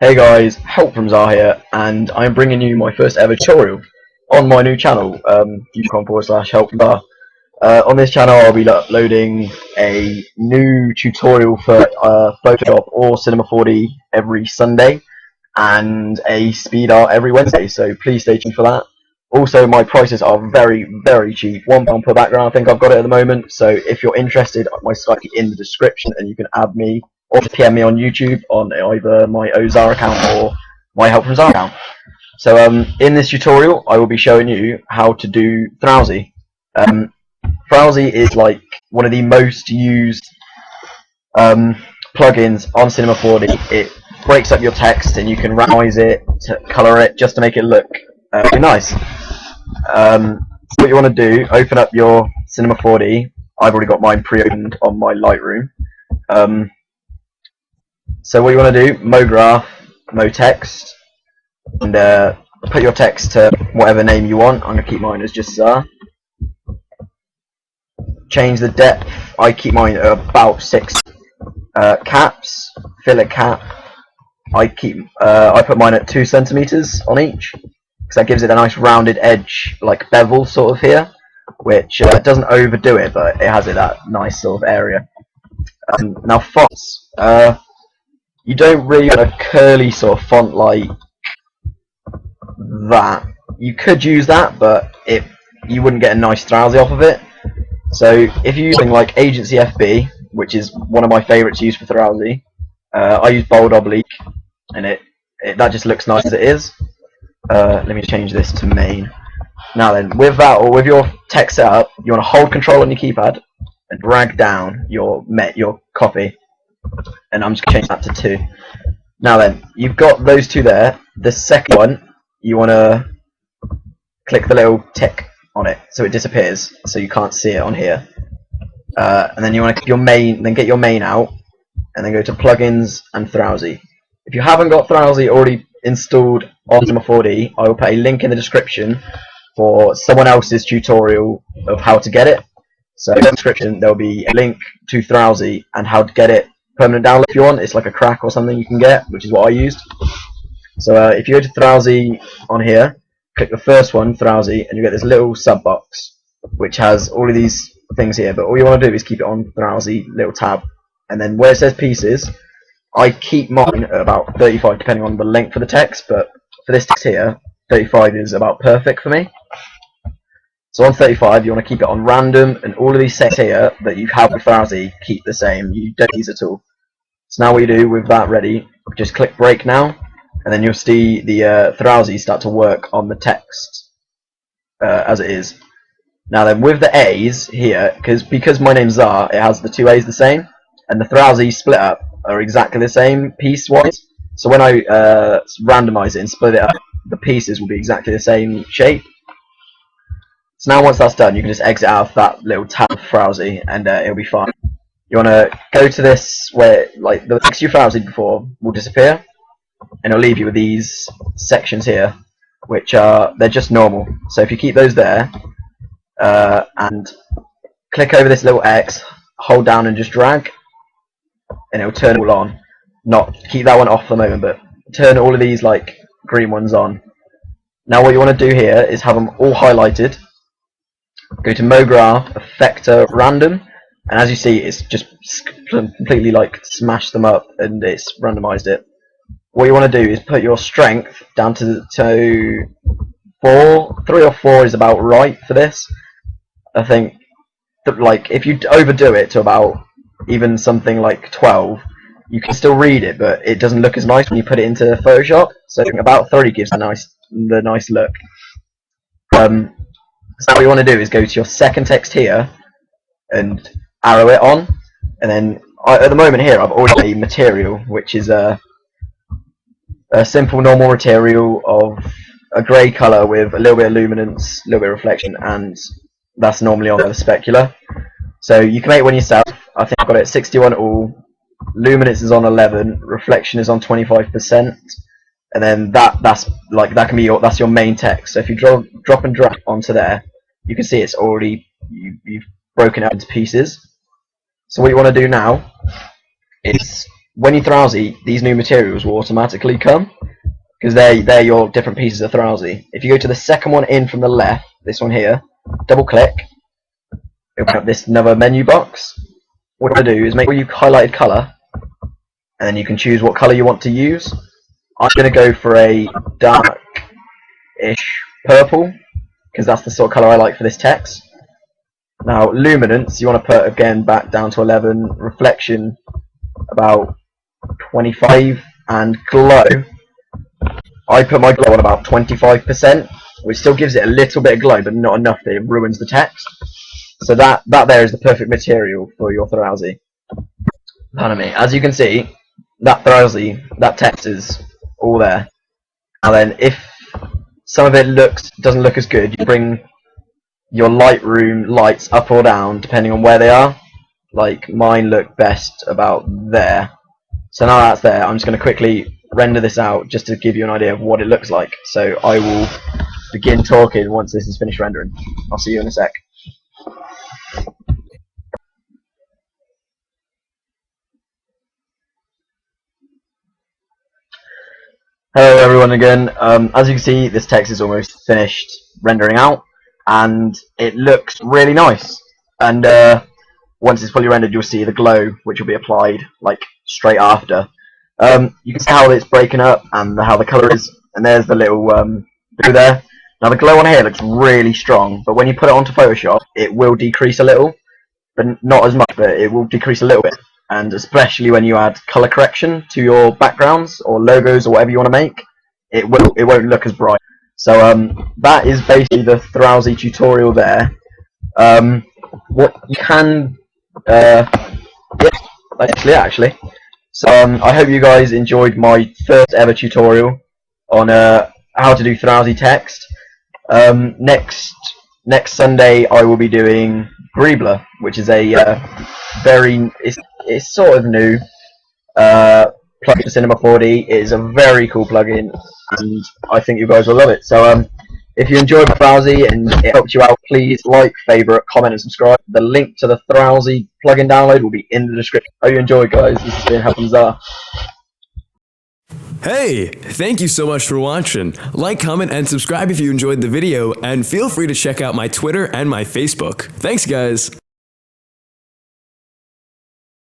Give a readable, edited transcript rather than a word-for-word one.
Hey guys, Help from ZaaR here, and I'm bringing you my first ever tutorial on my new channel, youtube.com/help from ZaaR. On this channel I'll be uploading a new tutorial for Photoshop or Cinema 4D every Sunday, and a speed art every Wednesday, so please stay tuned for that. Also, my prices are very, very cheap, £1 per background I think I've got it at the moment, so if you're interested, my Skype is in the description and you can add me or PM me on YouTube on either my ZaaR account or my Help from ZaaR account. So in this tutorial I will be showing you how to do Thrausi. Thrausi is like one of the most used plugins on Cinema 4D. It breaks up your text and you can randomize it, to color it, just to make it look really nice. So what you want to do, open up your Cinema 4D. I've already got mine pre-opened on my Lightroom. So what you want to do, MoGraph, MoText, and put your text to whatever name you want. I'm going to keep mine as just ZaaR. Change the depth. I keep mine at about 6 caps. Fill a cap. I put mine at 2 centimeters on each, because that gives it a nice rounded edge, like bevel sort of here, which doesn't overdo it, but it has that nice sort of area. Now fonts. You don't really want a curly sort of font like that. You could use that, but you wouldn't get a nice Thrausi off of it. So if you're using like Agency FB, which is one of my favourites to use for Thrausi, I use bold oblique, and that just looks nice as it is. Let me change this to main. Now then, with that, or with your text set up, you want to hold Control on your keypad and drag down your copy. And I'm just going to change that to 2. Now then, you've got those 2 there. The second one, you want to click the little tick on it so it disappears, so you can't see it on here. And then you want to get your main out, and then go to Plugins and Thrausi. If you haven't got Thrausi already installed on Cinema 4D, I will put a link in the description for someone else's tutorial of how to get it. So in the description there will be a link to Thrausi and how to get it permanent download if you want. It's like a crack or something you can get, which is what I used. So if you go to Thrausi on here, click the first one, Thrausi, and you get this little sub box which has all of these things here, but all you want to do is keep it on Thrausi little tab, and then where it says pieces, I keep mine at about 35 depending on the length of the text, but for this text here 35 is about perfect for me. So on 35 you want to keep it on random, and all of these settings here that you have with Thrausi keep the same, you don't use at all. So now what you do with that ready, just click break now, and then you'll see the Thrausi start to work on the text as it is. Now then, with the A's here, because my name's ZaaR, it has the 2 A's the same, and the Thrausi split up are exactly the same piece-wise. So when I randomize it and split it up, the pieces will be exactly the same shape. So now once that's done, you can just exit out of that little tab of Thrausi, and it'll be fine. You want to go to this where like the text you Thrausi'd before will disappear, and it'll leave you with these sections here, which they're just normal. So if you keep those there, and click over this little X, hold down and just drag, and it'll turn it all on. Not keep that one off for the moment, but turn all of these like green ones on. Now what you want to do here is have them all highlighted. Go to MoGraph, Effector, Random, and as you see, it's just completely like smashed them up and it's randomized it. What you want to do is put your strength down to 4. 3 or 4 is about right for this. I think that, like, if you overdo it to about even something like 12, you can still read it, but it doesn't look as nice when you put it into Photoshop. So I think about 30 gives the nice look. So what you want to do is go to your second text here and arrow it on, and then at the moment here I've already got a material which is a simple normal material of a grey colour with a little bit of luminance, a little bit of reflection, and that's normally on the specular. So you can make one yourself. I think I've got it at 61 all, luminance is on 11, reflection is on 25%, and then that's your main text. So if you drop and drag onto there, you can see it's already you've broken it into pieces. So what you want to do now is when you Thrausi, these new materials will automatically come, because they're your different pieces of Thrausi. If you go to the second one in from the left, this one here, double click, it'll have this another menu box. What you're going to do is make sure you've highlighted colour, and then you can choose what colour you want to use. I'm going to go for a dark-ish purple, because that's the sort of colour I like for this text. Now, luminance, you want to put, again, back down to 11, reflection, about 25, and glow, I put my glow on about 25%, which still gives it a little bit of glow, but not enough that it ruins the text. So that there is the perfect material for your Thrausi. Pardon me. As you can see, that Thrausi, that text is all there. And then if some of it doesn't look as good, you bring your Lightroom lights up or down depending on where they are. Like mine look best about there. So now that's there, I'm just going to quickly render this out just to give you an idea of what it looks like. So I will begin talking once this is finished rendering. I'll see you in a sec. Hello everyone again. As you can see, this text is almost finished rendering out, and it looks really nice. And once it's fully rendered, you'll see the glow, which will be applied like straight after. You can see how it's breaking up and how the colour is, and there's the little blue there. Now the glow on here looks really strong, but when you put it onto Photoshop, it will decrease a little, but not as much, but it will decrease a little bit. And especially when you add colour correction to your backgrounds or logos or whatever you want to make, it won't look as bright. So that is basically the Thrausi tutorial there. What you can, yeah, basically actually. So I hope you guys enjoyed my first ever tutorial on how to do Thrausi text. Next Sunday I will be doing Greebler, which is a it's sort of new plugin for Cinema 4D. It is a very cool plugin, and I think you guys will love it. So if you enjoyed Thrausi and it helped you out, please like, favourite, comment and subscribe. The link to the Thrausi plugin download will be in the description. Hope you enjoyed, guys. This has been Help from ZaaR. Hey, thank you so much for watching. Like, comment, and subscribe if you enjoyed the video, and feel free to check out my Twitter and my Facebook. Thanks, guys.